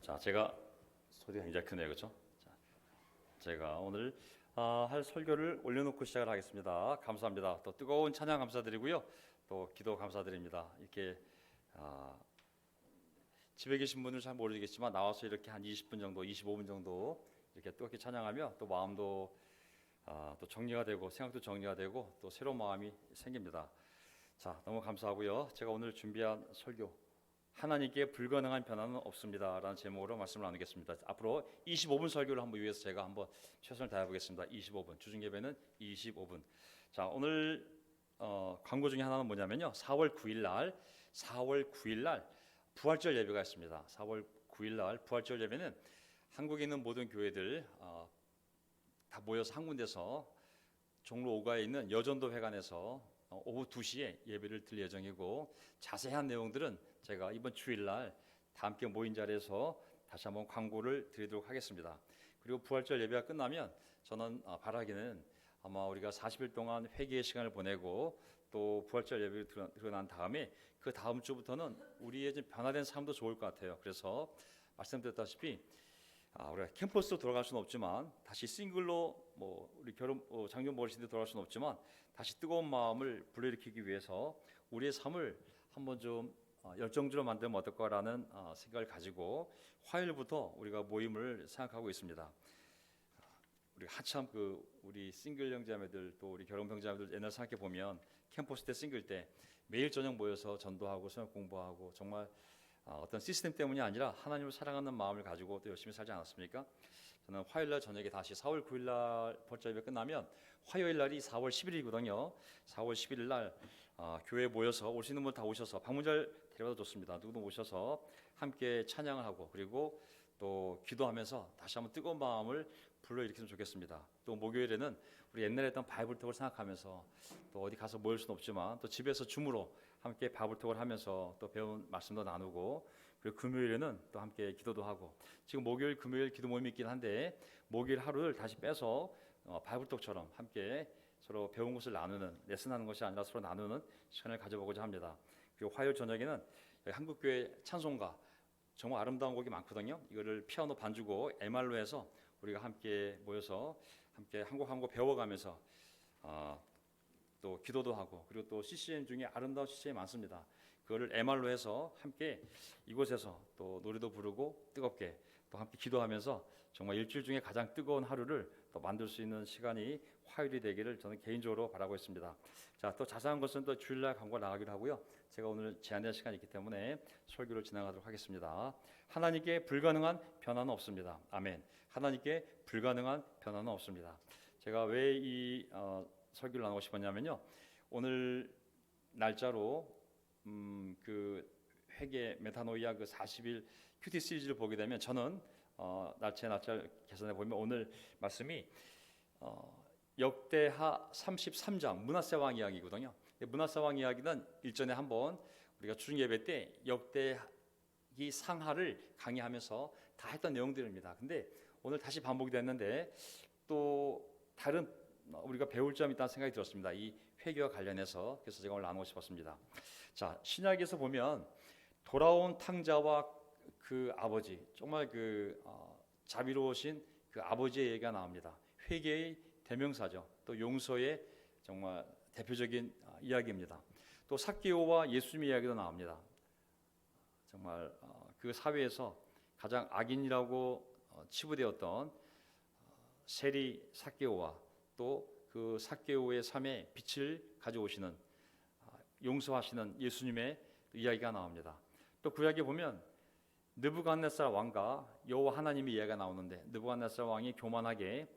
자, 제가 소리가 굉장히 크네요, 그렇죠? 자, 제가 오늘 할 설교를 올려놓고 시작을 하겠습니다. 감사합니다. 또 뜨거운 찬양 감사드리고요, 또 기도 감사드립니다. 이렇게 아, 집에 계신 분들 잘 모르겠지만 나와서 이렇게 한 20분 정도, 25분 정도 이렇게 뜨겁게 찬양하며 또 마음도 또 정리가 되고 생각도 정리가 되고 또 새로운 마음이 생깁니다. 자, 너무 감사하고요. 제가 오늘 준비한 설교, 하나님께 불가능한 변화는 없습니다 라는 제목으로 말씀을 나누겠습니다. 앞으로 25분 설교를 한번 위해서 제가 한번 최선을 다해 보겠습니다. 25분, 주중 예배는 25분. 자, 오늘 광고 중에 하나는 뭐냐면요, 4월 9일 날 부활절 예배가 있습니다. 4월 9일 날 부활절 예배는 한국에 있는 모든 교회들 다 모여서 한 군데서 종로 5가에 있는 여전도 회관에서 오후 2시에 예배를 드릴 예정이고, 자세한 내용들은 제가 이번 주일날 다 함께 모인 자리에서 다시 한번 광고를 드리도록 하겠습니다. 그리고 부활절 예배가 끝나면 저는 바라기는 아마 우리가 40일 동안 회개의 시간을 보내고 또 부활절 예배를 드리고 난 다음에 그 다음 주부터는 우리의 좀 변화된 삶도 좋을 것 같아요. 그래서 말씀드렸다시피 우리가 캠퍼스로 돌아갈 수는 없지만 다시 싱글로 우리 결혼 장년 모르신데 돌아갈 수는 없지만 다시 뜨거운 마음을 불러일으키기 위해서 우리의 삶을 한번 좀 열정적으로 만들면 어떨까라는 생각을 가지고 화요일부터 우리가 모임을 생각하고 있습니다. 우리 한참 우리 싱글 형제자매들 또 우리 결혼 형제자매들 옛날 생각해 보면 캠퍼스 때 싱글 때 매일 저녁 모여서 전도하고 성역 공부하고 정말 어떤 시스템 때문이 아니라 하나님을 사랑하는 마음을 가지고 또 열심히 살지 않았습니까? 저는 화요일날 저녁에 다시 4월 9일날 벌절 예배 끝나면 화요일날이 4월 10일이거든요. 4월 11일날 교회에 모여서 오시는 분 다 오셔서 방문절 데려다 줬습니다. 누구도 오셔서 함께 찬양을 하고 그리고 또 기도하면서 다시 한번 뜨거운 마음을 불러일으키면 좋겠습니다. 또 목요일에는 우리 옛날에 했던 바이블톡을 생각하면서 또 어디 가서 모일 수는 없지만 또 집에서 줌으로 함께 바이블톡을 하면서 또 배운 말씀도 나누고, 그리고 금요일에는 또 함께 기도도 하고, 지금 목요일 금요일 기도 모임이 있긴 한데 목요일 하루를 다시 빼서 바이블톡처럼 함께 서로 배운 것을 나누는, 레슨하는 것이 아니라 서로 나누는 시간을 가져보고자 합니다. 그리고 화요일 저녁에는 한국교회 찬송가 정말 아름다운 곡이 많거든요. 이거를 피아노 반주고 MR로 해서 우리가 함께 모여서 함께 한 곡 한 곡 배워가면서 또 기도도 하고, 그리고 또 CCM 중에 아름다운 CCM이 많습니다. 그거를 MR로 해서 함께 이곳에서 또 노래도 부르고 뜨겁게 또 함께 기도하면서 정말 일주일 중에 가장 뜨거운 하루를 또 만들 수 있는 시간이 화요일이 되기를 저는 개인적으로 바라고 있습니다. 자, 또 자세한 것은 또 주일날 광고 나가기로 하고요. 제가 오늘 제한된 시간이 있기 때문에 설교를 진행하도록 하겠습니다. 하나님께 불가능한 변화는 없습니다. 아멘. 하나님께 불가능한 변화는 없습니다. 제가 왜 이 설교를 나누고 싶었냐면요, 오늘 날짜로 그 회개 메타노이아 그 40일 큐티 시리즈를 보게 되면 저는 날짜를 계산해 보면 오늘 말씀이 역대하 33장 므낫세 왕 이야기거든요. 므낫세 왕 이야기는 일전에 한번 우리가 주중 예배 때 역대기 상하를 강의하면서 다 했던 내용들입니다. 근데 오늘 다시 반복이 됐는데 또 다른 우리가 배울 점이 있다는 생각이 들었습니다. 이 회개와 관련해서. 그래서 제가 오늘 나누고 싶었습니다. 자, 신약에서 보면 돌아온 탕자와 그 아버지, 정말 자비로우신 그 아버지의 얘기가 나옵니다. 회개의 대명사죠. 또 용서의 정말 대표적인 이야기입니다. 또 삭개오와 예수님의 이야기도 나옵니다. 정말 그 사회에서 가장 악인이라고 치부되었던 세리 삭개오와 또 그 삭개오의 삶에 빛을 가져오시는 용서하시는 예수님의 이야기가 나옵니다. 또 구약에 보면 느부갓네살 왕과 여호와 하나님의 이야기가 나오는데, 느부갓네살 왕이 교만하게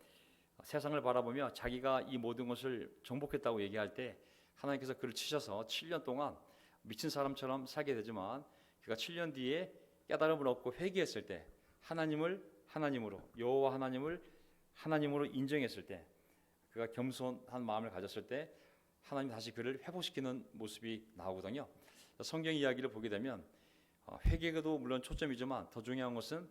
세상을 바라보며 자기가 이 모든 것을 정복했다고 얘기할 때 하나님께서 그를 치셔서 7년 동안 미친 사람처럼 살게 되지만, 그가 7년 뒤에 깨달음을 얻고 회개했을 때 하나님을 하나님으로, 여호와 하나님을 하나님으로 인정했을 때, 그가 겸손한 마음을 가졌을 때 하나님 다시 그를 회복시키는 모습이 나오거든요. 성경 이야기를 보게 되면 회개도 물론 초점이지만 더 중요한 것은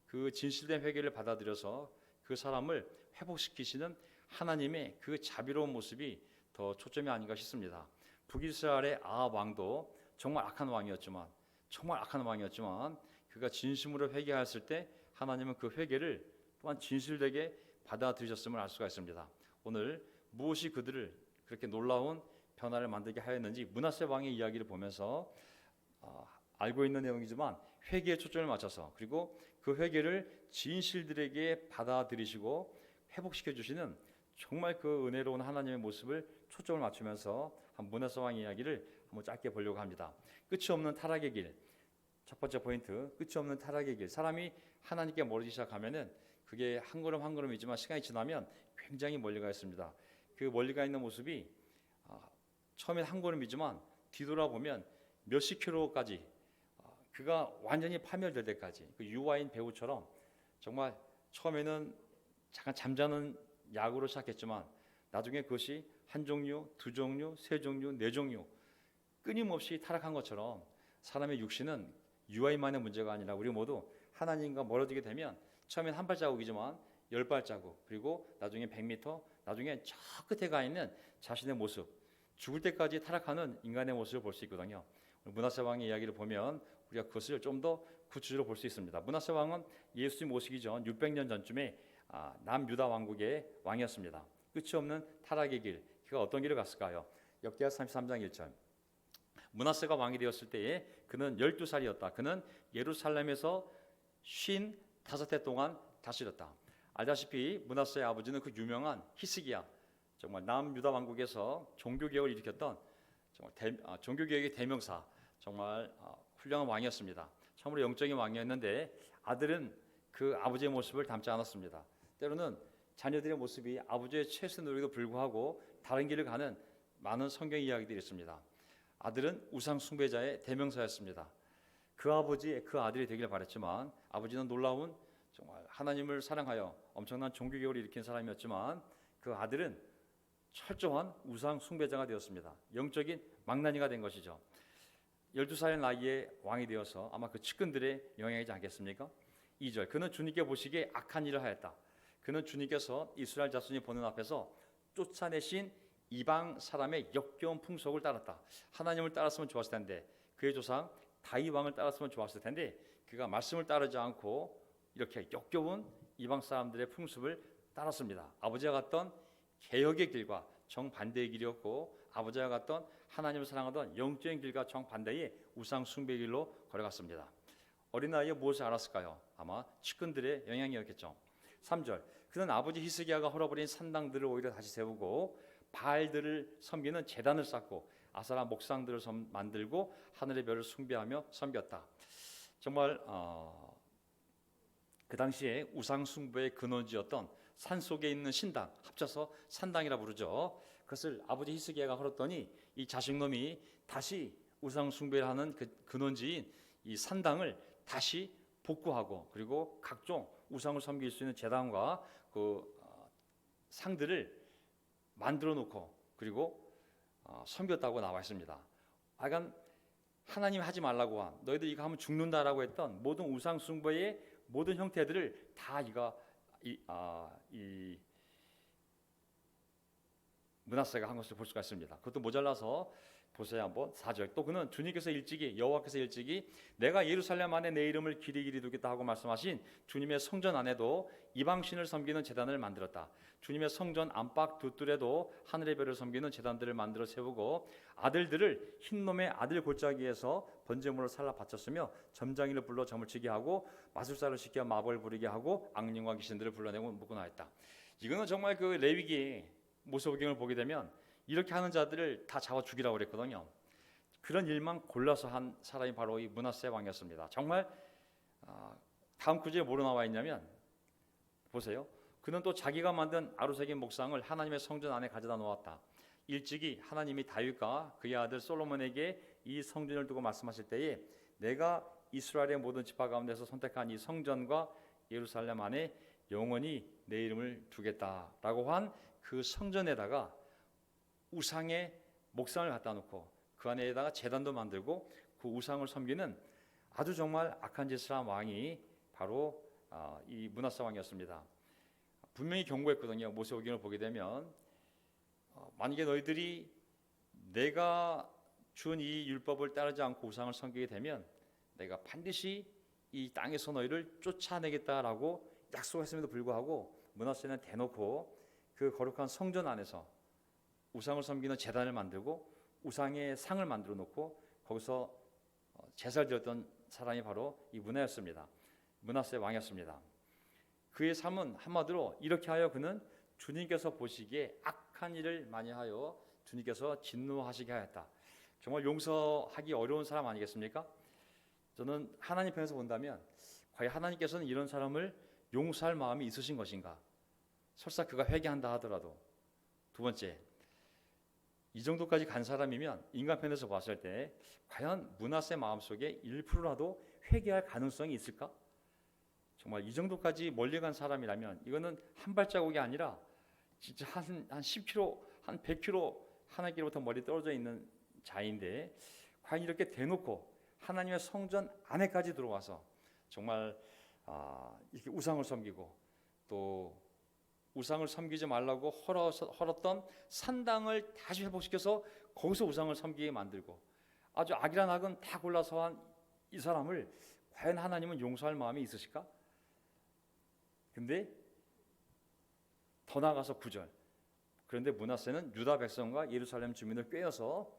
그 진실된 회개를 받아들여서 그 사람을 회복시키시는 하나님의 그 자비로운 모습이 더 초점이 아닌가 싶습니다. 북이스라엘의 아합 왕도 정말 악한 왕이었지만 그가 진심으로 회개하였을 때 하나님은 그 회개를 또한 진실되게 받아들이셨음을 알 수가 있습니다. 오늘 무엇이 그들을 그렇게 놀라운 변화를 만들게 하였는지 므낫세 왕의 이야기를 보면서 알고 있는 내용이지만 회개에 초점을 맞춰서 그리고 그 회개를 진실들에게 받아들이시고 회복시켜 주시는 정말 그 은혜로운 하나님의 모습을 초점을 맞추면서 므낫세 왕의 이야기를 한번 짧게 보려고 합니다. 끝이 없는 타락의 길. 첫 번째 포인트, 끝이 없는 타락의 길. 사람이 하나님께 멀어지기 시작하면은 그게 한 걸음 한 걸음이지만 시간이 지나면 굉장히 멀리 가 있습니다. 그 멀리 가 있는 모습이 처음엔 한 걸음이지만 뒤돌아보면 몇십 킬로까지 그가 완전히 파멸될 때까지 그 유아인 배우처럼 정말 처음에는 잠깐 잠자는 약으로 시작했지만 나중에 그것이 한 종류, 두 종류, 세 종류, 네 종류 끊임없이 타락한 것처럼 사람의 육신은 유아인만의 문제가 아니라 우리 모두 하나님과 멀어지게 되면 처음엔 한 발자국이지만 10발자국 그리고 나중에 100m 나중에 저 끝에 가 있는 자신의 모습 죽을 때까지 타락하는 인간의 모습을 볼 수 있거든요. 므낫세 왕의 이야기를 보면 우리가 그것을 좀 더 구체적으로 볼 수 있습니다. 므낫세 왕은 예수님 오시기 전 600년 전쯤에 남유다 왕국의 왕이었습니다. 끝이 없는 타락의 길, 그가 어떤 길을 갔을까요? 역대하 33장 1절. 므낫세가 왕이 되었을 때에 그는 12살이었다. 그는 예루살렘에서 55해 동안 다스렸다. 알다시피 므낫세의 아버지는 그 유명한 히스기야, 정말 남유다 왕국에서 종교개혁을 일으켰던 정말 종교개혁의 대명사, 정말 훌륭한 왕이었습니다. 참으로 영적인 왕이었는데 아들은 그 아버지의 모습을 닮지 않았습니다. 때로는 자녀들의 모습이 아버지의 최선 노력에도 불구하고 다른 길을 가는 많은 성경 이야기들이 있습니다. 아들은 우상 숭배자의 대명사였습니다. 그 아버지, 그 아들이 되길 바랬지만 아버지는 놀라운 정말 하나님을 사랑하여 엄청난 종교개혁을 일으킨 사람이었지만 그 아들은 철저한 우상 숭배자가 되었습니다. 영적인 망나니가 된 것이죠. 12살의 나이에 왕이 되어서 아마 그 측근들의 영향이지 않겠습니까? 2절. 그는 주님께 보시기에 악한 일을 하였다. 그는 주님께서 이스라엘 자손이 보는 앞에서 쫓아내신 이방 사람의 역겨운 풍속을 따랐다. 하나님을 따랐으면 좋았을 텐데 그의 조상 다윗 왕을 따랐으면 좋았을 텐데 그가 말씀을 따르지 않고 이렇게 역겨운 이방 사람들의 풍습을 따랐습니다. 아버지가 갔던 개혁의 길과 정반대의 길이었고 아버지가 갔던 하나님을 사랑하던 영적인 길과 정반대의 우상 숭배 길로 걸어갔습니다. 어린 나이에 무엇을 알았을까요? 아마 측근들의 영향이었겠죠. 3절. 그는 아버지 히스기야가 헐어버린 산당들을 오히려 다시 세우고 바알들을 섬기는 제단을 쌓고 아사라 목상들을 만들고 하늘의 별을 숭배하며 섬겼다. 정말 그 당시에 우상 숭배의 근원지였던 산 속에 있는 신당, 합쳐서 산당이라 부르죠. 그것을 아버지 히스기야가 헐었더니 이 자식놈이 다시 우상 숭배를 하는 그 근원지인 이 산당을 다시 복구하고 그리고 각종 우상을 섬길 수 있는 제단과 그 상들을 만들어 놓고 그리고 섬겼다고 나와 있습니다. 하여간 하나님 하지 말라고 한 너희들 이거 하면 죽는다라고 했던 모든 우상 숭배의 모든 형태들을 다 이 므낫세가 한 것을 볼 수가 있습니다. 그것도 모자라서 보세요 한번 4절. 또 그는 주님께서 일찍이 여호와께서 일찍이 내가 예루살렘 안에 내 이름을 길이 두겠다 하고 말씀하신 주님의 성전 안에도 이방신을 섬기는 제단을 만들었다. 주님의 성전 안팎 두 뜰에도 하늘의 별을 섬기는 제단들을 만들어 세우고 아들들을 흰놈의 아들 골짜기에서 번제물을 살라 바쳤으며 점장이를 불러 점을 치게 하고 마술사를 시켜 마법을 부리게 하고 악령과 귀신들을 불러내고 묶어놨다. 이거는 정말 그 레위기 모세오경을 보게 되면 이렇게 하는 자들을 다 잡아 죽이라고 그랬거든요. 그런 일만 골라서 한 사람이 바로 이 므낫세 왕이었습니다. 정말 다음 구절에 뭐로 나와 있냐면 보세요. 그는 또 자기가 만든 아루새긴 목상을 하나님의 성전 안에 가져다 놓았다. 일찍이 하나님이 다윗과 그의 아들 솔로몬에게 이 성전을 두고 말씀하실 때에 내가 이스라엘의 모든 지파 가운데서 선택한 이 성전과 예루살렘 안에 영원히 내 이름을 두겠다라고 한 그 성전에다가 우상의 목상을 갖다 놓고 그 안에다가 제단도 만들고 그 우상을 섬기는 아주 정말 악한 짓을 한 왕이 바로 이 므낫세 왕이었습니다. 분명히 경고했거든요. 모세오경을 보게 되면 만약에 너희들이 내가 준 이 율법을 따르지 않고 우상을 섬기게 되면 내가 반드시 이 땅에서 너희를 쫓아내겠다라고 약속했음에도 불구하고 므낫세는 대놓고 그 거룩한 성전 안에서 우상을 섬기는 제단을 만들고 우상의 상을 만들어 놓고 거기서 제사를 드렸던 사람이 바로 이 므낫세 왕이었습니다. 그의 삶은 한마디로 이렇게 하여 그는 주님께서 보시기에 악한 일을 많이 하여 주님께서 진노하시게 하였다. 정말 용서하기 어려운 사람 아니겠습니까? 저는 하나님 편에서 본다면 과연 하나님께서는 이런 사람을 용서할 마음이 있으신 것인가? 설사 그가 회개한다 하더라도. 두 번째, 이 정도까지 간 사람이면 인간 편에서 봤을 때 과연 므낫세 마음속에 1%라도 회개할 가능성이 있을까? 정말 이 정도까지 멀리 간 사람이라면 이거는 한 발자국이 아니라 진짜 한 10km, 한 100km 하나님께로부터 멀리 떨어져 있는 자인데 과연 이렇게 대놓고 하나님의 성전 안에까지 들어와서 정말 이렇게 우상을 섬기고 또 우상을 섬기지 말라고 헐었던 산당을 다시 회복시켜서 거기서 우상을 섬기게 만들고 아주 악이란 악은 다 골라서 한 이 사람을 과연 하나님은 용서할 마음이 있으실까? 근데 더 나아가서 9절, 그런데 므낫세는 유다 백성과 예루살렘 주민을 꾀어서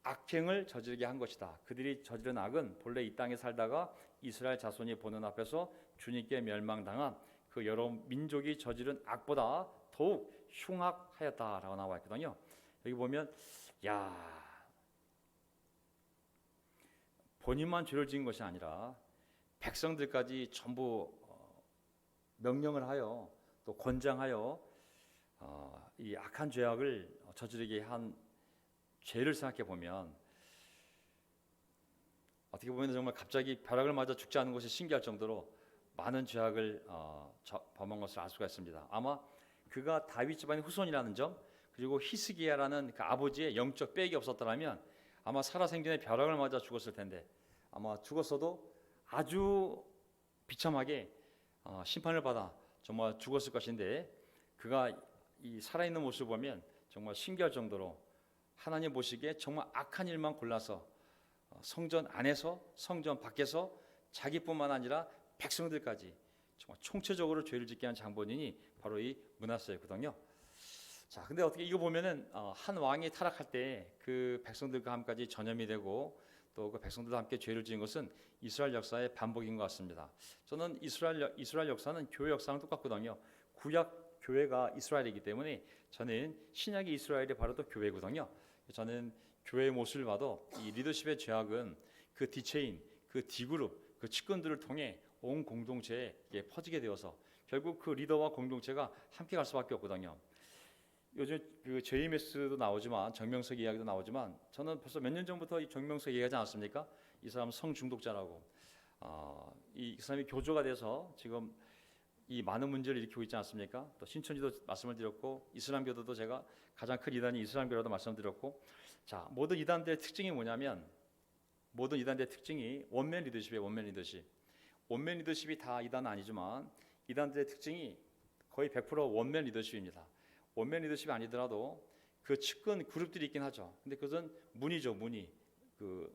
악행을 저지르게 한 것이다. 그들이 저지른 악은 본래 이 땅에 살다가 이스라엘 자손이 보는 앞에서 주님께 멸망당한 그 여러 민족이 저지른 악보다 더욱 흉악하였다라고 나와 있거든요. 여기 보면 본인만 죄를 지은 것이 아니라 백성들까지 전부 명령을 하여 또 권장하여 이 악한 죄악을 저지르게 한 죄를 생각해 보면 어떻게 보면 정말 갑자기 벼락을 맞아 죽지 않은 것이 신기할 정도로 많은 죄악을 범한 것을 알 수가 있습니다. 아마 그가 다윗 집안의 후손이라는 점, 그리고 히스기야라는 그 아버지의 영적 빽이 없었더라면 아마 살아생전에 벼락을 맞아 죽었을 텐데, 아마 죽었어도 아주 비참하게 심판을 받아 정말 죽었을 것인데, 그가 이 살아있는 모습을 보면 정말 신기할 정도로 하나님 보시기에 정말 악한 일만 골라서 성전 안에서 성전 밖에서 자기뿐만 아니라 백성들까지 정말 총체적으로 죄를 짓게 한 장본인이 바로 이 므낫세였거든요. 자, 근데 어떻게 이거 보면은 한 왕이 타락할 때 그 백성들과 함까지 전염이 되고 또 그 백성들과 함께 죄를 지은 것은 이스라엘 역사의 반복인 것 같습니다. 저는 이스라엘 역사는 교회 역사랑 똑같거든요. 구약 교회가 이스라엘이기 때문에 저는 신약의 이스라엘이 바로 또 교회거든요. 저는 교회의 모습을 봐도 이 리더십의 죄악은 그 디체인, 그 디그룹, 그 측근들을 통해 온 공동체에 퍼지게 되어서 결국 그 리더와 공동체가 함께 갈 수밖에 없거든요. 요즘 그 JMS도 나오지만 정명석 이야기도 나오지만 저는 벌써 몇 년 전부터 이 정명석 얘기하지 않았습니까? 이 사람 성중독자라고. 이 사람이 교조가 돼서 지금 이 많은 문제를 일으키고 있지 않습니까? 또 신천지도 말씀을 드렸고 이슬람교도도 제가 가장 큰 이단이 이슬람교라도 말씀드렸고, 자, 모든 이단들의 특징이 뭐냐면 모든 이단들의 특징이 원맨 리더십이에요. 원맨 리더십. 원맨 리더십이 다 이단은 아니지만 이단들의 특징이 거의 100% 원맨 리더십입니다. 원맨 리더십이 아니더라도 그 측근 그룹들이 있긴 하죠. 근데 그것은 문이죠, 문이. 그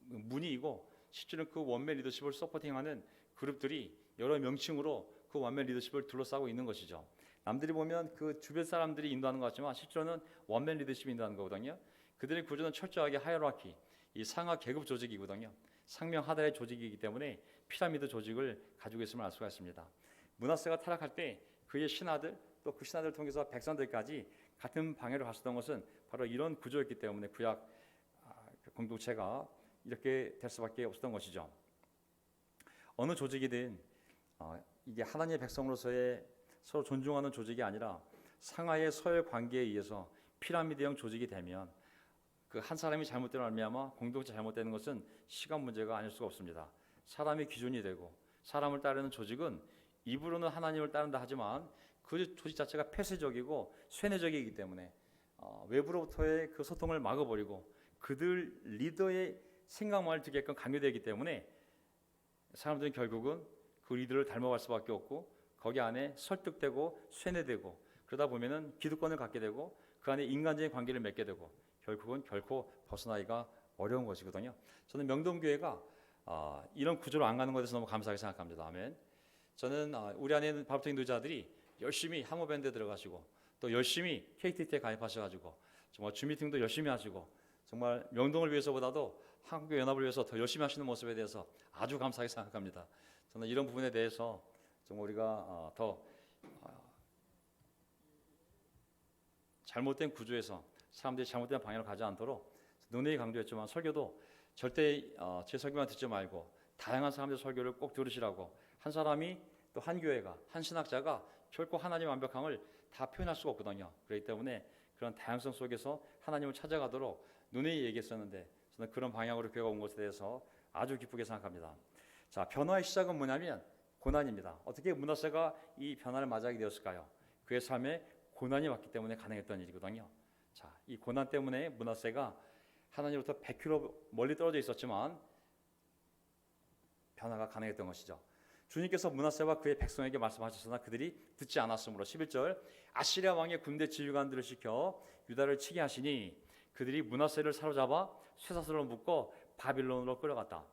문이이고 실제로 그 원맨 리더십을 서포팅하는 그룹들이 여러 명칭으로 그 원맨 리더십을 둘러싸고 있는 것이죠. 남들이 보면 그 주변 사람들이 인도하는 것 같지만 실제로는 원맨 리더십이 인도하는 거거든요. 그들의 구조는 철저하게 하이어라키, 이 상하 계급 조직이거든요. 상명 하달의 조직이기 때문에 피라미드 조직을 가지고 있음을 알 수가 있습니다. 므낫세가 타락할 때 그의 신하들 또 그 신하들을 통해서 백성들까지 같은 방향으로 갔었던 것은 바로 이런 구조였기 때문에 구약 공동체가 이렇게 될 수밖에 없었던 것이죠. 어느 조직이든 이게 하나님의 백성으로서의 서로 존중하는 조직이 아니라 상하의 서열 관계에 의해서 피라미드형 조직이 되면 그 한 사람이 잘못된 말미암아 공동체 잘못되는 것은 시간 문제가 아닐 수가 없습니다. 사람이 기준이 되고 사람을 따르는 조직은 입으로는 하나님을 따른다 하지만 그 조직 자체가 폐쇄적이고 쇠뇌적이기 때문에 외부로부터의 그 소통을 막아버리고 그들 리더의 생각만을 듣게끔 강요되기 때문에 사람들은 결국은 그 리더를 닮아갈 수밖에 없고 거기 안에 설득되고 쇠뇌되고 그러다 보면은 기득권을 갖게 되고 그 안에 인간적인 관계를 맺게 되고 결국은 결코 벗어나기가 어려운 것이거든요. 저는 명동교회가 이런 구조로 안 가는 것에 대해서 너무 감사하게 생각합니다. 아멘. 저는 우리 안에 있는 바울적인 노자들이 열심히 하모밴드에 들어가시고 또 열심히 KTT에 가입하셔가지고 정말 주미팅도 열심히 하시고 정말 명동을 위해서보다도 한국교 연합을 위해서 더 열심히 하시는 모습에 대해서 아주 감사하게 생각합니다. 저는 이런 부분에 대해서 정말 우리가 더 잘못된 구조에서 사람들이 잘못된 방향으로 가지 않도록 논의에 강조했지만 설교도 절대 제 설교만 듣지 말고 다양한 사람들의 설교를 꼭 들으시라고. 한 사람이 또 한 교회가 한 신학자가 결코 하나님의 완벽함을 다 표현할 수가 없거든요. 그렇기 때문에 그런 다양성 속에서 하나님을 찾아가도록 논의에 얘기했었는데 저는 그런 방향으로 교회가 온 것에 대해서 아주 기쁘게 생각합니다. 자, 변화의 시작은 뭐냐면 고난입니다. 어떻게 므낫세가 이 변화를 맞이하게 되었을까요? 그의 삶에 고난이 왔기 때문에 가능했던 일이거든요. 자, 이 고난 때문에 므낫세가 하나님으로부터 100km 멀리 떨어져 있었지만 변화가 가능했던 것이죠. 주님께서 므낫세와 그의 백성에게 말씀하셨으나 그들이 듣지 않았으므로 11절 아시리아 왕의 군대 지휘관들을 시켜 유다를 치게 하시니 그들이 므낫세를 사로잡아 쇠사슬로 묶어 바빌론으로 끌어갔다.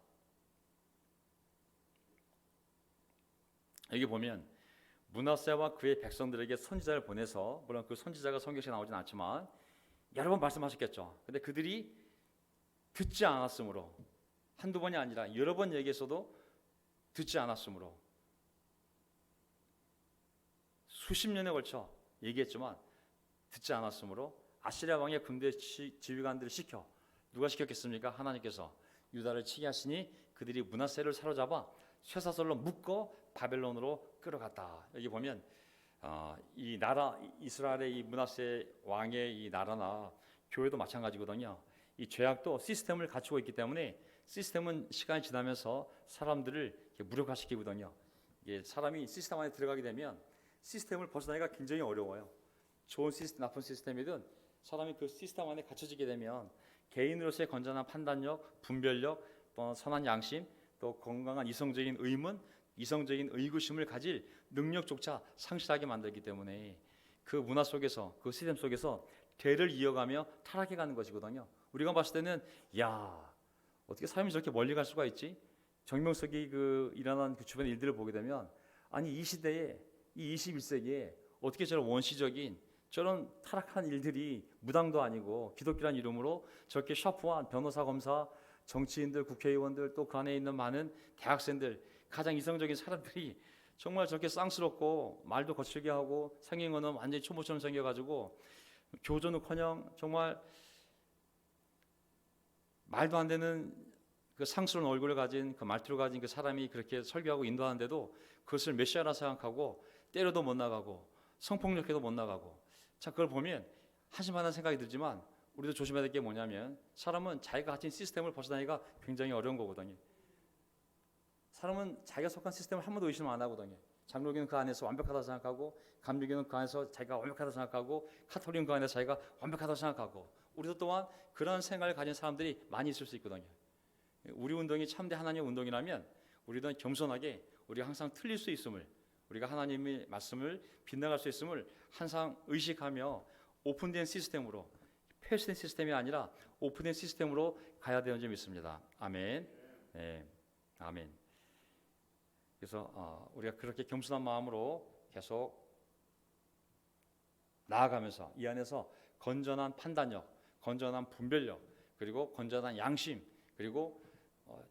여기 보면 므낫세와 그의 백성들에게 선지자를 보내서, 물론 그 선지자가 성경에 나오진 않지만 여러 번 말씀하셨겠죠. 근데 그들이 듣지 않았으므로, 한두 번이 아니라 여러 번 얘기했어도 듣지 않았으므로 수십 년에 걸쳐 얘기했지만 듣지 않았으므로 아시리아 왕의 군대 지휘관들을 시켜, 누가 시켰겠습니까? 하나님께서 유다를 치게 하시니 그들이 므낫세를 사로잡아 쇠사슬로 묶어 바벨론으로 끌어갔다. 여기 보면 이 나라 이스라엘의 이 므낫세 왕의 이 나라나 교회도 마찬가지거든요. 이 죄악도 시스템을 갖추고 있기 때문에 시스템은 시간이 지나면서 사람들을 무력화시키거든요. 이게 사람이 시스템 안에 들어가게 되면 시스템을 벗어나기가 굉장히 어려워요. 좋은 시스템, 나쁜 시스템이든 사람이 그 시스템 안에 갇혀지게 되면 개인으로서의 건전한 판단력, 분별력, 선한 양심, 또 건강한 이성적인 의문, 이성적인 의구심을 가질 능력조차 상실하게 만들기 때문에 그 문화 속에서, 그 시스템 속에서 대를 이어가며 타락해가는 것이거든요. 우리가 봤을 때는 야, 어떻게 사람이 저렇게 멀리 갈 수가 있지? 정명석이 그 일어난 그 주변의 일들을 보게 되면 아니 이 시대에, 이 21세기에 어떻게 저런 원시적인 저런 타락한 일들이 무당도 아니고 기독교란 이름으로 저렇게 샤프한 변호사, 검사, 정치인들, 국회의원들, 또 그 안에 있는 많은 대학생들, 가장 이성적인 사람들이 정말 저렇게 쌍스럽고 말도 거칠게 하고 생긴 거는 완전히 초보처럼 생겨가지고 교조는커녕 정말 말도 안 되는 그 상스러운 얼굴을 가진, 그 말투를 가진 그 사람이 그렇게 설교하고 인도하는데도 그것을 메시아라 생각하고 때려도 못 나가고 성폭력해도 못 나가고. 자, 그걸 보면 한심하다는 생각이 들지만 우리도 조심해야 될 게 뭐냐면 사람은 자기가 가진 시스템을 벗어나기가 굉장히 어려운 거거든요. 사람은 자기가 속한 시스템을 한 번도 의심 안 하거든요. 장로교는 그 안에서 완벽하다고 생각하고, 감리교는 그 안에서 자기가 완벽하다고 생각하고, 카톨릭은 그 안에서 자기가 완벽하다고 생각하고, 우리도 또한 그런 생각을 가진 사람들이 많이 있을 수 있거든요. 우리 운동이 참된 하나님의 운동이라면 우리도 겸손하게 우리가 항상 틀릴 수 있음을, 우리가 하나님의 말씀을 빗나갈 수 있음을 항상 의식하며 오픈된 시스템으로, 폐쇄된 시스템이 아니라 오픈된 시스템으로 가야 되는 점이 있습니다. 아멘. 네, 아멘. 그래서 우리가 그렇게 겸손한 마음으로 계속 나아가면서 이 안에서 건전한 판단력, 건전한 분별력, 그리고 건전한 양심, 그리고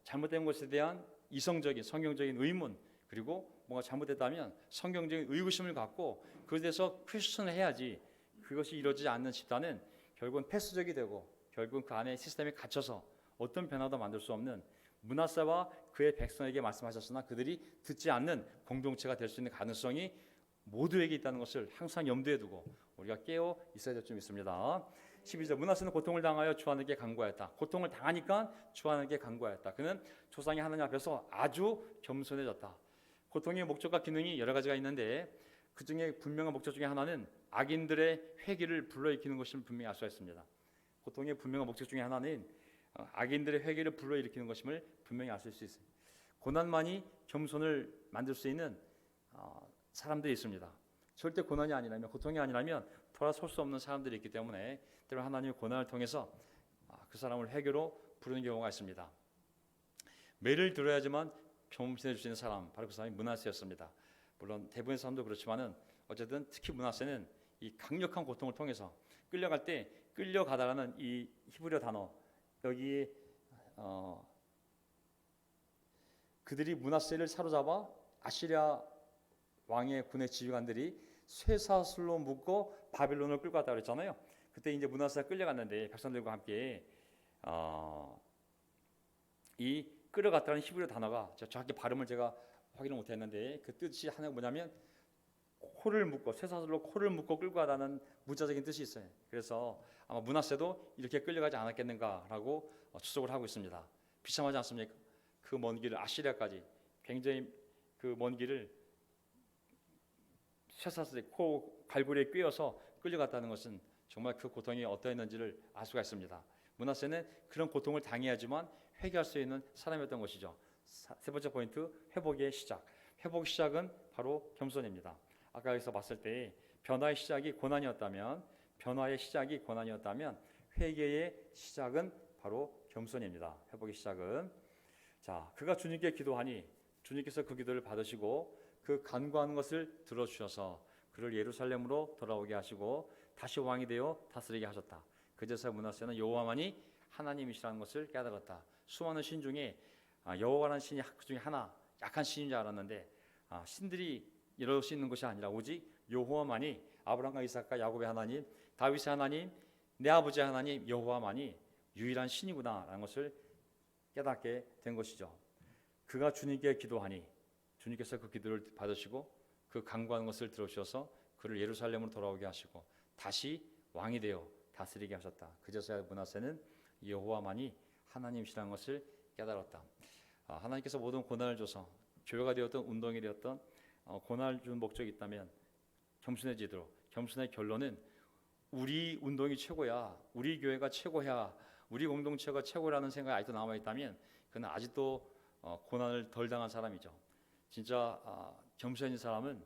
잘못된 것에 대한 이성적인, 성경적인 의문, 그리고 뭔가 잘못됐다면 성경적인 의구심을 갖고 그에 대해서 퀘스천을 해야지. 그것이 이루어지지 않는 집단은 결국은 패스적이 되고 결국은 그 안에 시스템에 갇혀서 어떤 변화도 만들 수 없는, 므낫세와 그의 백성에게 말씀하셨으나 그들이 듣지 않는 공동체가 될 수 있는 가능성이 모두에게 있다는 것을 항상 염두에 두고 우리가 깨어 있어야 될 점 있습니다. 12절 므낫세는 고통을 당하여 주 하나님께 간구하였다. 고통을 당하니까 주 하나님께 간구하였다. 그는 조상의 하나님 앞에서 아주 겸손해졌다. 고통의 목적과 기능이 여러 가지가 있는데 그 중에 분명한 목적 중에 하나는 악인들의 회개를 불러일으키는 것을 분명히 알 수가 있습니다. 고통의 분명한 목적 중에 하나는 악인들의 회개를 불러일으키는 것임을 분명히 알 수 있습니다. 고난만이 겸손을 만들 수 있는 사람들이 있습니다. 절대 고난이 아니라면, 고통이 아니라면 돌아설 수 없는 사람들이 있기 때문에 때로는 하나님의 고난을 통해서 그 사람을 회개로 부르는 경우가 있습니다. 매를 들어야지만 겸손해 주시는 사람, 바로 그 사람이 므낫세였습니다. 물론 대부분의 사람도 그렇지만은 어쨌든 특히 므낫세는 이 강력한 고통을 통해서 끌려갈 때 끌려가다라는 이 히브리어 단어 여기에 그들이 므낫세를 사로잡아 아시리아 왕의 군의 지휘관들이 쇠사슬로 묶고 바빌론을 끌고 갔다 그랬잖아요. 그때 이제 므낫세가 끌려갔는데 백성들과 함께 이 끌어갔다는 히브리어 단어가 정확히 발음을 제가 확인을 못했는데 그 뜻이 하나가 뭐냐면 코를 묶고 쇠사슬로 코를 묶고 끌고 가다는 문자적인 뜻이 있어요. 그래서 아마 므낫세도 이렇게 끌려가지 않았겠는가라고 추측을 하고 있습니다. 비참하지 않습니까? 그 먼 길을 아시리아까지 굉장히 그 먼 길을 쇠사슬에 코 갈고리에 꿰어서 끌려갔다는 것은 정말 그 고통이 어떠했는지를 알 수가 있습니다. 므낫세는 그런 고통을 당해야지만 회개할 수 있는 사람이었던 것이죠. 세 번째 포인트, 회복의 시작. 회복 시작은 바로 겸손입니다. 아까 여기서 봤을 때 변화의 시작이 고난이었다면 회개의 시작은 바로 겸손입니다. 회복의 시작은 자, 그가 주님께 기도하니 주님께서 그 기도를 받으시고 그 간구하는 것을 들어주셔서 그를 예루살렘으로 돌아오게 하시고 다시 왕이 되어 다스리게 하셨다. 그제서야 므낫세는 여호와만이 하나님이시라는 것을 깨달았다. 수많은 신 중에 여호와라는 신이 그 중에 하나 약한 신인 줄 알았는데 신들이 이럴 수 있는 것이 아니라 오직 여호와만이 아브라함과 이삭과 야곱의 하나님, 다윗의 하나님, 내 아버지의 하나님 여호와만이 유일한 신이구나라는 것을 깨닫게 된 것이죠. 그가 주님께 기도하니 주님께서 그 기도를 받으시고 그 간구하는 것을 들어주셔서 그를 예루살렘으로 돌아오게 하시고 다시 왕이 되어 다스리게 하셨다. 그제서야 므낫세는 여호와만이 하나님이시라는 것을 깨달았다. 하나님께서 모든 고난을 줘서 교회가 되었던 운동이 되었던 고난을 준 목적이 있다면 겸손해지도록, 겸손의 결론은 우리 운동이 최고야, 우리 교회가 최고야, 우리 공동체가 최고라는 생각이 아직도 남아있다면 그는 아직도 고난을 덜 당한 사람이죠. 진짜 겸손한 사람은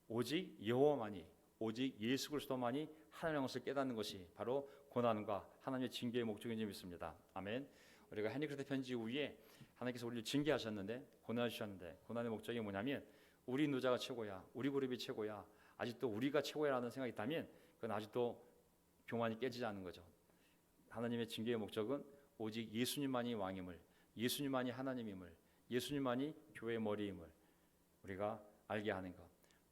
오직 여호와만이, 오직 예수 그리스도만이 하나님의 것을 깨닫는 것이 바로 고난과 하나님의 징계의 목적인 줄 믿습니다. 아멘. 우리가 헤니크레트 편지 이후에 하나님께서 우리를 징계하셨는데, 고난을 주셨는데, 고난의 목적이 뭐냐면 우리 노자가 최고야, 우리 그룹이 최고야, 아직도 우리가 최고야라는 생각이 있다면 그건 아직도 교만이 깨지지 않는 거죠. 하나님의 징계의 목적은 오직 예수님만이 왕임을, 예수님만이 하나님임을, 예수님만이 교회의 머리임을 우리가 알게 하는 것.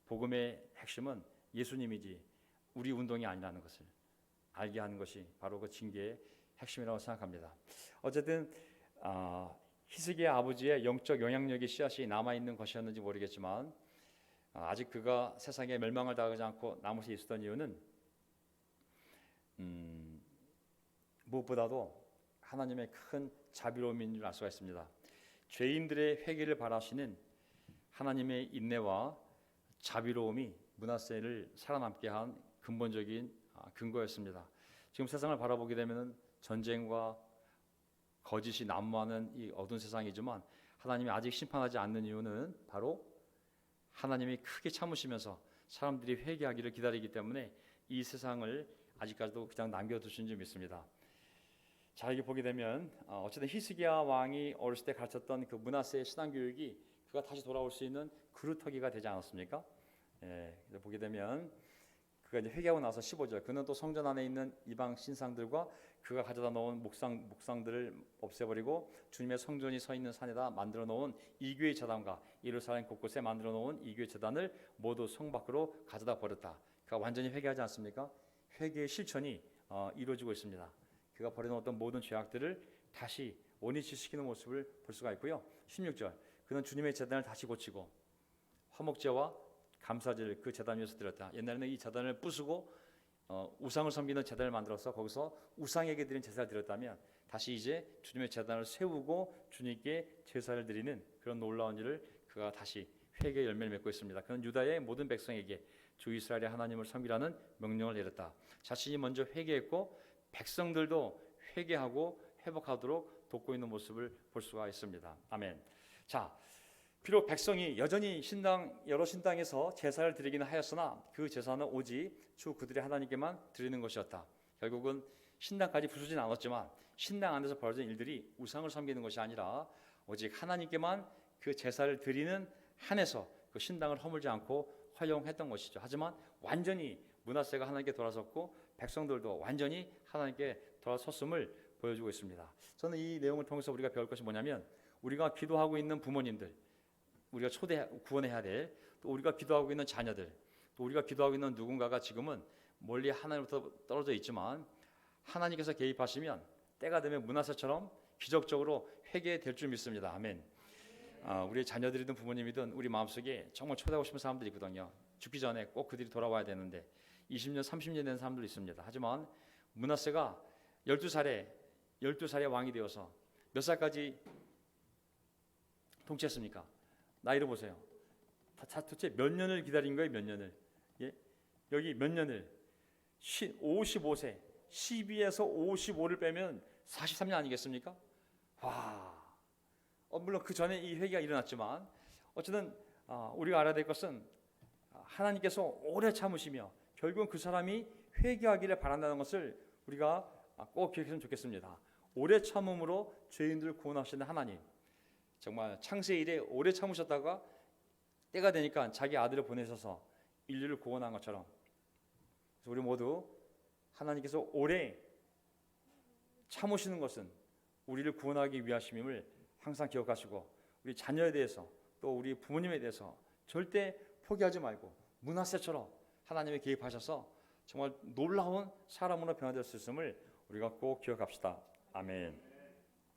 복음의 핵심은 예수님이지 우리 운동이 아니라는 것을 알게 하는 것이 바로 그 징계의 핵심이라고 생각합니다. 어쨌든 히스기야 아버지의 영적 영향력의 씨앗이 남아있는 것이었는지 모르겠지만 아직 그가 세상에 멸망을 당하지 않고 남을 수 있었던 이유는 무엇보다도 하나님의 큰 자비로움인 줄 알 수가 있습니다. 죄인들의 회개를 바라시는 하나님의 인내와 자비로움이 므낫세를 살아남게 한 근본적인 근거였습니다. 지금 세상을 바라보게 되면 전쟁과 거짓이 난무하는 이 어두운 세상이지만 하나님이 아직 심판하지 않는 이유는 바로 하나님이 크게 참으시면서 사람들이 회개하기를 기다리기 때문에 이 세상을 아직까지도 그냥 남겨두신 줄 믿습니다. 자, 여기 보게 되면 어쨌든 히스기야 왕이 어렸을 때 가르쳤던 그 므낫세의 신앙교육이 그가 다시 돌아올 수 있는 그루터기가 되지 않았습니까? 보게 되면 그가 이제 회개하고 나서 15절 그는 또 성전 안에 있는 이방 신상들과 그가 가져다 놓은 목상들을 없애버리고 주님의 성전이 서 있는 산에다 만들어 놓은 이교의 제단과 예루살렘 곳곳에 만들어 놓은 이교의 제단을 모두 성 밖으로 가져다 버렸다. 그가 완전히 회개하지 않습니까? 회개의 실천이 이루어지고 있습니다. 그가 버려놓았던 모든 죄악들을 다시 원위치시키는 모습을 볼 수가 있고요. 16절 그는 주님의 제단을 다시 고치고 화목제와 감사제를 그 제단 위에서 드렸다. 옛날에는 이 제단을 부수고 우상을 섬기는 제단을 만들어서 거기서 우상에게 드린 제사를 드렸다면 다시 이제 주님의 제단을 세우고 주님께 제사를 드리는 그런 놀라운 일을 그가 다시 회개의 열매를 맺고 있습니다. 그는 유다의 모든 백성에게 주 이스라엘의 하나님을 섬기라는 명령을 내렸다. 자신이 먼저 회개했고 백성들도 회개하고 회복하도록 돕고 있는 모습을 볼 수가 있습니다. 아멘. 자, 비록 백성이 여전히 여러 신당에서 제사를 드리기는 하였으나 그 제사는 오직 주 그들의 하나님께만 드리는 것이었다. 결국은 신당까지 부수진 않았지만 신당 안에서 벌어진 일들이 우상을 섬기는 것이 아니라 오직 하나님께만 그 제사를 드리는 한에서 그 신당을 허물지 않고 허용했던 것이죠. 하지만 완전히 므낫세가 하나님께 돌아섰고 백성들도 완전히 하나님께 돌아섰음을 보여주고 있습니다. 저는 이 내용을 통해서 우리가 배울 것이 뭐냐면, 우리가 기도하고 있는 부모님들, 우리가 구원해야 될, 또 우리가 기도하고 있는 자녀들, 또 우리가 기도하고 있는 누군가가 지금은 멀리 하나님부터 떨어져 있지만 하나님께서 개입하시면 때가 되면 므낫세처럼 기적적으로 회개될 줄 믿습니다. 아멘. 우리 자녀들이든 부모님이든 우리 마음속에 정말 초대하고 싶은 사람들이 있거든요. 죽기 전에 꼭 그들이 돌아와야 되는데 20년, 30년 된 사람들도 있습니다. 하지만 므낫세가 12살의 왕이 되어서 몇 살까지 통치했습니까? 나이를 보세요. 도대체 몇 년을 기다린 거예요? 몇 년을? 예? 여기 몇 년을? 55세, 12에서 55를 빼면 43년 아니겠습니까? 와, 물론 그 전에 이 회개가 일어났지만 어쨌든 우리가 알아야 될 것은 하나님께서 오래 참으시며 결국은 그 사람이 회개하기를 바란다는 것을 우리가 꼭 기억했으면 좋겠습니다. 오래 참음으로 죄인들을 구원하시는 하나님, 정말 창세 이래 오래 참으셨다가 때가 되니까 자기 아들을 보내셔서 인류를 구원한 것처럼, 그래서 우리 모두 하나님께서 오래 참으시는 것은 우리를 구원하기 위하심임을 항상 기억하시고, 우리 자녀에 대해서 또 우리 부모님에 대해서 절대 포기하지 말고 므낫세처럼 하나님이 개입하셔서 정말 놀라운 사람으로 변화될 수 있음을 우리가 꼭 기억합시다. 아멘.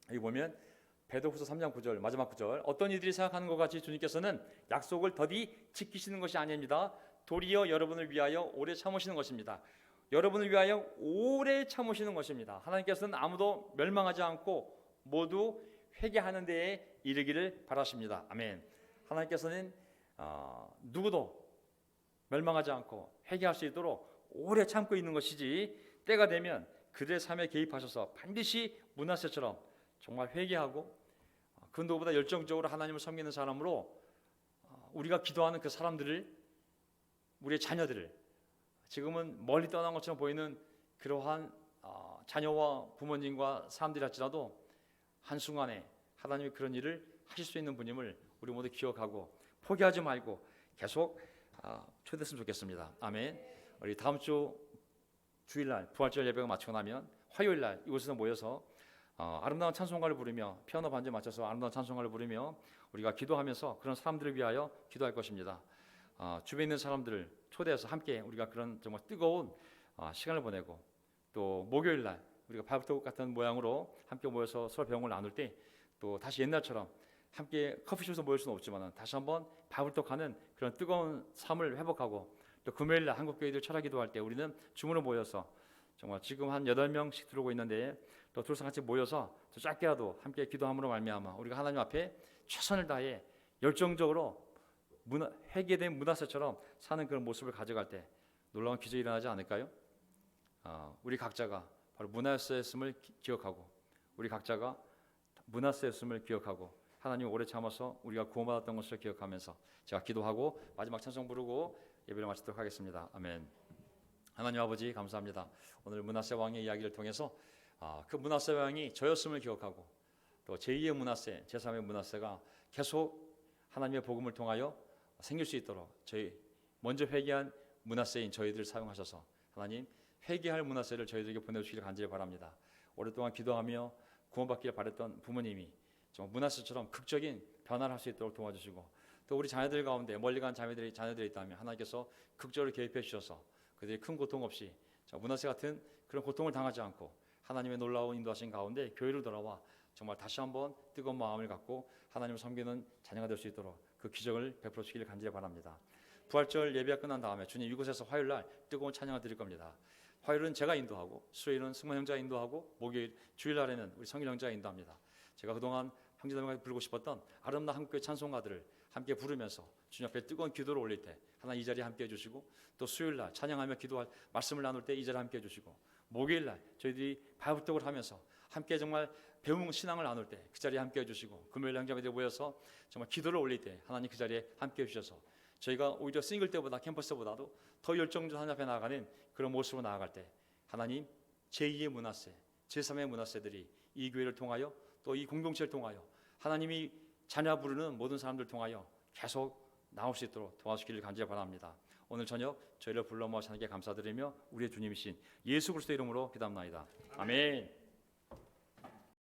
여기 보면 베드로후서 3장 9절 마지막 구절, 어떤 이들이 생각하는 것 같이 주님께서는 약속을 더디 지키시는 것이 아닙니다. 도리어 여러분을 위하여 오래 참으시는 것입니다. 여러분을 위하여 오래 참으시는 것입니다. 하나님께서는 아무도 멸망하지 않고 모두 회개하는 데에 이르기를 바라십니다. 아멘. 하나님께서는 누구도 멸망하지 않고 회개할 수 있도록 오래 참고 있는 것이지, 때가 되면 그들의 삶에 개입하셔서 반드시 므낫세처럼 정말 회개하고 그 누구보다 열정적으로 하나님을 섬기는 사람으로 우리가 기도하는 그 사람들을, 우리의 자녀들을, 지금은 멀리 떠난 것처럼 보이는 그러한 자녀와 부모님과 사람들이 할지라도 한순간에 하나님이 그런 일을 하실 수 있는 분임을 우리 모두 기억하고 포기하지 말고 계속 초대했으면 좋겠습니다. 아멘. 우리 다음 주 주일날 부활절 예배가 마치고 나면 화요일날 이곳에서 모여서 아름다운 찬송가를 부르며, 피아노 반주에 맞춰서 아름다운 찬송가를 부르며 우리가 기도하면서 그런 사람들을 위하여 기도할 것입니다. 주변에 있는 사람들을 초대해서 함께 우리가 그런 정말 뜨거운 시간을 보내고, 또 목요일날 우리가 발부터 같은 모양으로 함께 모여서 서로 배움을 나눌 때 또 다시 옛날처럼 함께 커피숍에서 모일 수는 없지만 다시 한번 발부터하는 그런 뜨거운 삶을 회복하고, 또 금요일날 한국교회들 철학기도할 때 우리는 줌으로 모여서 정말 지금 한 8명씩 들어오고 있는데 또 둘이서 같이 모여서 또 짧게라도 함께 기도함으로 말미암아 우리가 하나님 앞에 최선을 다해 열정적으로 회개된 므낫세처럼 사는 그런 모습을 가져갈 때 놀라운 기적이 일어나지 않을까요? 우리 각자가 바로 므낫세였음을 기억하고, 우리 각자가 므낫세였음을 기억하고, 하나님 오래 참아서 우리가 구원받았던 것을 기억하면서 제가 기도하고 마지막 찬송 부르고 예배를 마치도록 하겠습니다. 아멘. 하나님 아버지 감사합니다. 오늘 므낫세 왕의 이야기를 통해서 그 므낫세 왕이 저였음을 기억하고, 또 제2의 므낫세, 제3의 므낫세가 계속 하나님의 복음을 통하여 생길 수 있도록 저희 먼저 회개한 므낫세인 저희들을 사용하셔서 하나님 회개할 므낫세를 저희들에게 보내주시기를 간절히 바랍니다. 오랫동안 기도하며 구원받기를 바랬던 부모님이 정말 므낫세처럼 극적인 변화를 할 수 있도록 도와주시고, 또 우리 자녀들 가운데 멀리 간 자녀들이 있다면 하나님께서 극적으로 개입해 주셔서 그들이 큰 고통 없이 므낫세 같은 그런 고통을 당하지 않고 하나님의 놀라운 인도하신 가운데 교회를 돌아와 정말 다시 한번 뜨거운 마음을 갖고 하나님을 섬기는 자녀가 될 수 있도록 그 기적을 베풀어 주기를 간절히 바랍니다. 부활절 예배가 끝난 다음에 주님 이곳에서 화요일날 뜨거운 찬양을 드릴 겁니다. 화요일은 제가 인도하고, 수요일은 승만 형제가 인도하고, 목요일 주일날에는 우리 성일 형제가 인도합니다. 제가 그동안 형제들과 부르고 싶었던 아름다운 한국교회 찬송가들을 함께 부르면서 주님 앞에 뜨거운 기도를 올릴 때 하나님 이 자리에 함께 해주시고, 또 수요일날 찬양하며 기도할 말씀을 나눌 때 이 자리에 함께 해주시고, 목요일날 저희들이 발부탁을 하면서 함께 정말 배움 신앙을 나눌 때 그 자리에 함께 해주시고, 금요일 형제들이 모여서 정말 기도를 올릴 때 하나님 그 자리에 함께 해주셔서 저희가 오히려 싱글 때보다 캠퍼스보다도 더 열정적으로 하나님 앞에 나아가는 그런 모습으로 나아갈 때 하나님 제2의 므낫세, 제3의 므낫세들이 이 교회를 통하여 또 이 공동체를 통하여 하나님이 자녀 부르는 모든 사람들 통하여 계속 나올 수 있도록 도와주시기를 간절히 바랍니다. 오늘 저녁 저희를 불러 모아서 하나님께 감사드리며 우리의 주님이신 예수 그리스도의 이름으로 기도합나이다. 아멘.